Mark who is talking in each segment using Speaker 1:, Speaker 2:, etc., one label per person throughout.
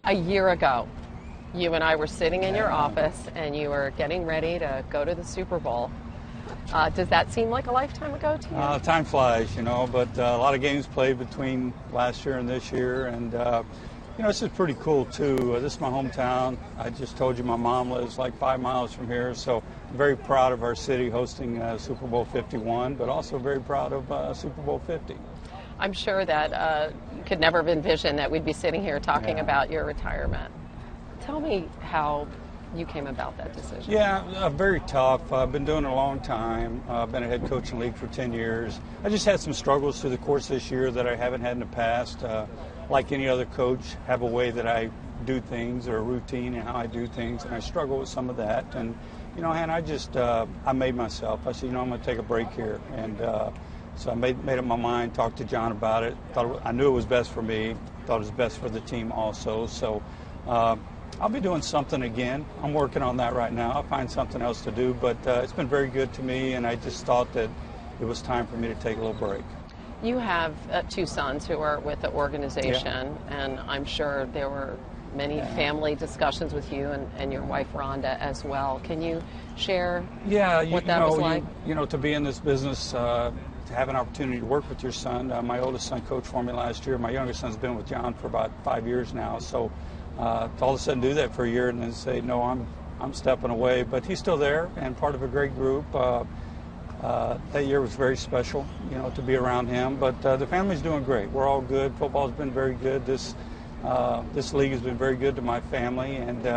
Speaker 1: A year ago, you and I were sitting in your office and you were getting ready to go to the Super Bowl. Does that seem like a lifetime ago to you?
Speaker 2: Time flies, but a lot of games played between last year and this year, and this is pretty cool too. This is my hometown. I just told you my mom lives like 5 miles from here, so I'm very proud of our city hosting Super Bowl 51, but also very proud of Super Bowl 50.
Speaker 1: I'm sure that you could never have envisioned that we'd be sitting here talking about your retirement. Tell me how you came about that decision.
Speaker 2: Yeah, very tough. I've been doing it a long time. I've been a head coach in the league for 10 years. I just had some struggles through the course this year that I haven't had in the past. Like any other coach, have a way that I do things or a routine in how I do things, and I struggle with some of that. And, and I made myself. I said, I'm going to take a break here. And so I made up my mind, talked to John about it. I knew it was best for me, thought it was best for the team also. So I'll be doing something again. I'm working on that right now. I'll find something else to do, but it's been very good to me, and I just thought that it was time for me to take a little break.
Speaker 1: You have 2 sons who are with the organization, and I'm sure there were many family discussions with you and your wife Rhonda as well. Can you share what that was like?
Speaker 2: To be in this business, to have an opportunity to work with your son. My oldest son coached for me last year. My youngest son's been with John for about 5 years now. So to all of a sudden do that for a year and then say, no, I'm stepping away. But he's still there and part of a great group. That year was very special, to be around him. But the family's doing great. We're all good. Football's been very good. This league has been very good to my family, and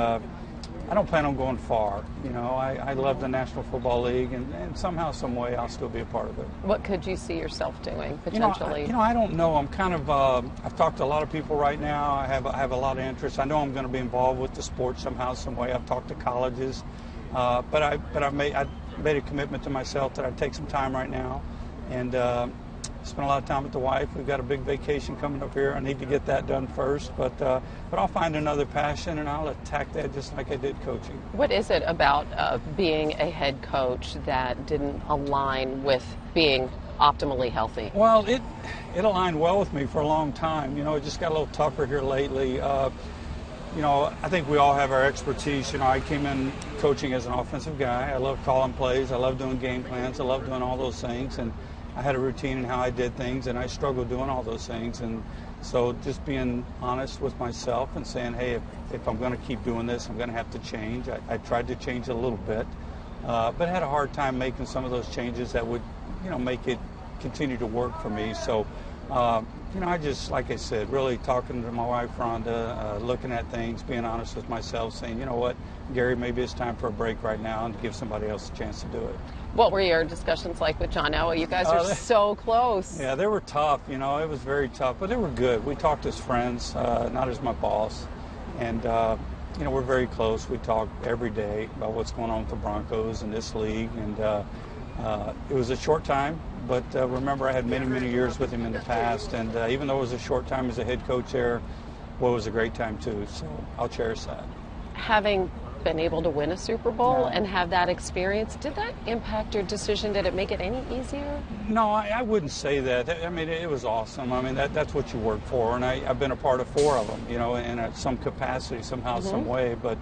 Speaker 2: I don't plan on going far. I love the National Football League, and somehow, some way, I'll still be a part of it.
Speaker 1: What could you see yourself doing potentially?
Speaker 2: I don't know. I'm kind of. I've talked to a lot of people right now. I have a lot of interest. I know I'm going to be involved with the sport somehow, some way. I've talked to colleges, but I made a commitment to myself that I'd take some time right now, and spend a lot of time with the wife. We've got a big vacation coming up here. I need to get that done first, but I'll find another passion and I'll attack that just like I did coaching.
Speaker 1: What is it about being a head coach that didn't align with being optimally healthy?
Speaker 2: Well, it aligned well with me for a long time. It just got a little tougher here lately. I think we all have our expertise. I came in coaching as an offensive guy. I love calling plays. I love doing game plans. I love doing all those things. And I had a routine in how I did things, and I struggled doing all those things. And so just being honest with myself and saying, hey, if I'm going to keep doing this, I'm going to have to change. I tried to change a little bit, but had a hard time making some of those changes that would, make it continue to work for me. So, I just, like I said, really talking to my wife, Rhonda, looking at things, being honest with myself, saying, you know what, Gary, maybe it's time for a break right now and to give somebody else a chance to do it.
Speaker 1: What were your discussions like with John Elway? You guys are so close.
Speaker 2: Yeah, they were tough. It was very tough, but they were good. We talked as friends, not as my boss. And, we're very close. We talk every day about what's going on with the Broncos and this league. And it was a short time, but remember I had many, many years with him in the past. And even though it was a short time as a head coach there, it was a great time too. So I'll cherish that.
Speaker 1: Having been able to win a Super Bowl and have that experience, did that impact your decision? Did it make it any easier?
Speaker 2: No, I wouldn't say that. I mean, it was awesome. I mean, that's what you work for, and I've been a part of 4 of them, in some capacity, somehow, some way. But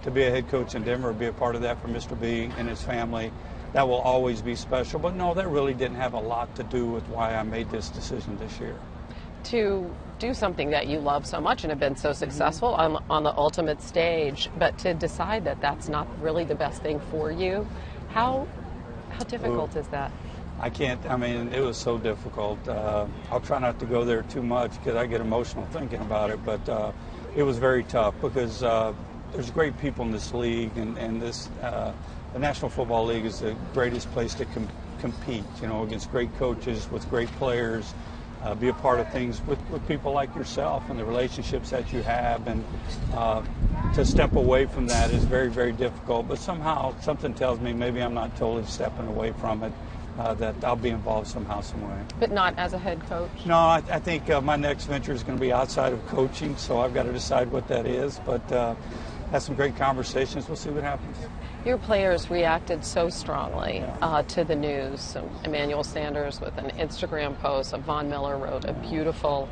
Speaker 2: to be a head coach in Denver, be a part of that for Mr. B and his family, that will always be special. But no, that really didn't have a lot to do with why I made this decision this year.
Speaker 1: To do something that you love so much and have been so successful on the ultimate stage, but to decide that that's not really the best thing for you, how difficult is that?
Speaker 2: I can't. I mean, it was so difficult. I'll try not to go there too much because I get emotional thinking about it, but it was very tough because there's great people in this league, and this the National Football League is the greatest place to compete, against great coaches with great players. Be a part of things with people like yourself and the relationships that you have, and to step away from that is very, very difficult. But somehow something tells me maybe I'm not totally stepping away from it, that I'll be involved somehow, some way.
Speaker 1: But not as a head coach?
Speaker 2: No, I think my next venture is going to be outside of coaching, so I've got to decide what that is. But had some great conversations. We'll see what happens.
Speaker 1: Your players reacted so strongly to the news. Emmanuel Sanders with an Instagram post. Von Miller wrote a beautiful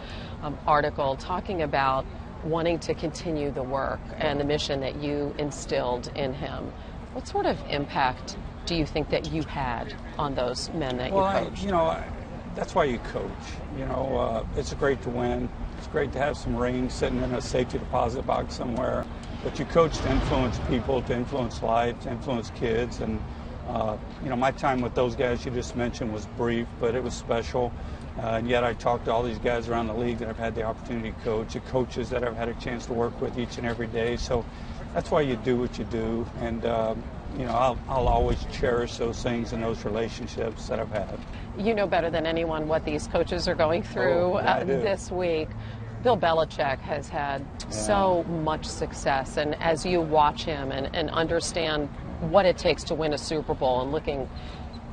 Speaker 1: article talking about wanting to continue the work and the mission that you instilled in him. What sort of impact do you think that you had on those men that you coached?
Speaker 2: That's why you coach. It's great to win. It's great to have some rings sitting in a safety deposit box somewhere. But you coach to influence people, to influence life, to influence kids. And, my time with those guys you just mentioned was brief, but it was special. And yet I talked to all these guys around the league that I've had the opportunity to coach, the coaches that I've had a chance to work with each and every day. So that's why you do what you do. And, I'll always cherish those things and those relationships that I've had.
Speaker 1: You know better than anyone what these coaches are going through this week. Bill Belichick has had so much success, and as you watch him and understand what it takes to win a Super Bowl and looking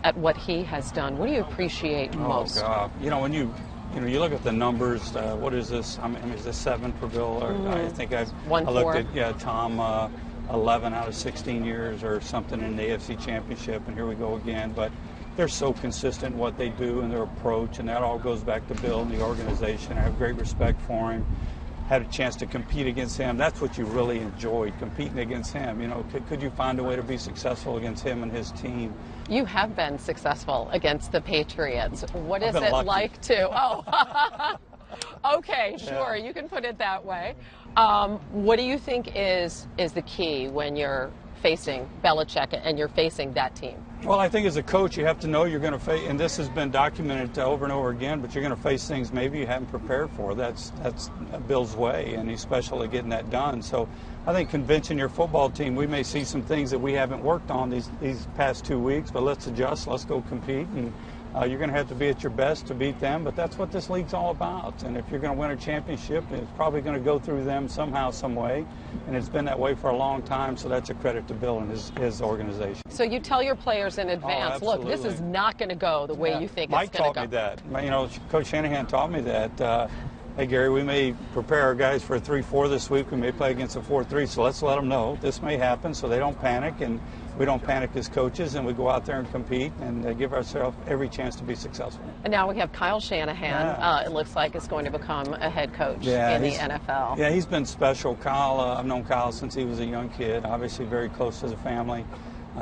Speaker 1: at what he has done, what do you appreciate most?
Speaker 2: Oh, God. When you look at the numbers, what is this? Is this 7 for Bill? Or I think I looked at, Tom, 11 out of 16 years or something in the AFC Championship, and here we go again. But they're so consistent in what they do and their approach, and that all goes back to Bill and the organization. I have great respect for him. Had a chance to compete against him. That's what you really enjoyed, competing against him. Could you find a way to be successful against him and his team?
Speaker 1: You have been successful against the Patriots. What is it
Speaker 2: lucky.
Speaker 1: like to? Oh, okay, sure, you can put it that way. What do you think is the key when you're facing Belichick and you're facing that team?
Speaker 2: Well, I think as a coach, you have to know you're going to face, and this has been documented over and over again, but you're going to face things maybe you haven't prepared for. That's Bill's way, and he's special at getting that done. So I think convincing your football team, we may see some things that we haven't worked on these past 2 weeks, but let's adjust, let's go compete, and you're going to have to be at your best to beat them, but that's what this league's all about. And if you're going to win a championship, it's probably going to go through them somehow, some way, and it's been that way for a long time, so that's a credit to Bill and his organization.
Speaker 1: So you tell your players in advance, look, this is not going to go the way you think
Speaker 2: Mike
Speaker 1: it's going to go.
Speaker 2: Mike taught me that. Coach Shanahan taught me that. Hey, Gary, we may prepare our guys for a 3-4 this week. We may play against a 4-3, so let's let them know this may happen so they don't panic, and we don't panic as coaches, and we go out there and compete and give ourselves every chance to be successful.
Speaker 1: And now we have Kyle Shanahan, it looks like, is going to become a head coach in the NFL.
Speaker 2: Yeah, he's been special. Kyle, I've known Kyle since he was a young kid, obviously very close to the family.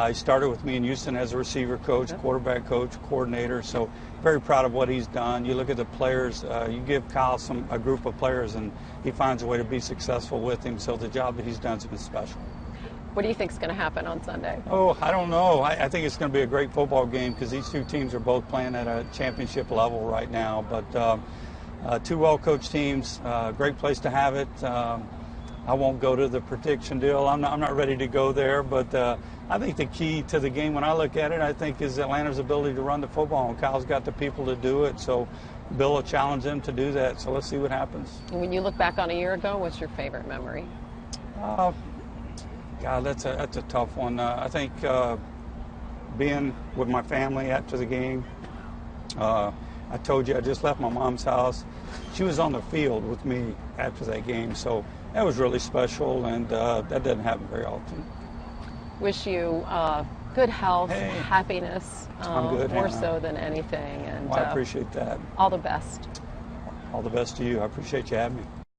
Speaker 2: He started with me in Houston as a receiver coach, quarterback coach, coordinator, so very proud of what he's done. You look at the players, you give Kyle a group of players, and he finds a way to be successful with him, so the job that he's done has been special.
Speaker 1: What do you think is going to happen on Sunday?
Speaker 2: Oh, I don't know. I think it's going to be a great football game because these two teams are both playing at a championship level right now, but two well-coached teams, great place to have it. I won't go to the prediction deal. I'm not ready to go there, but I think the key to the game when I look at it, I think, is Atlanta's ability to run the football, and Kyle's got the people to do it, so Bill will challenge them to do that, so let's see what happens.
Speaker 1: And when you look back on a year ago, what's your favorite memory?
Speaker 2: God, that's a tough one. I think being with my family after the game. I told you I just left my mom's house. She was on the field with me after that game, so that was really special, and that doesn't happen very often.
Speaker 1: Wish you good health, happiness,
Speaker 2: I'm good,
Speaker 1: more
Speaker 2: Hannah.
Speaker 1: so than anything. And
Speaker 2: I appreciate that.
Speaker 1: all the best.
Speaker 2: All the best to you. I appreciate you having me.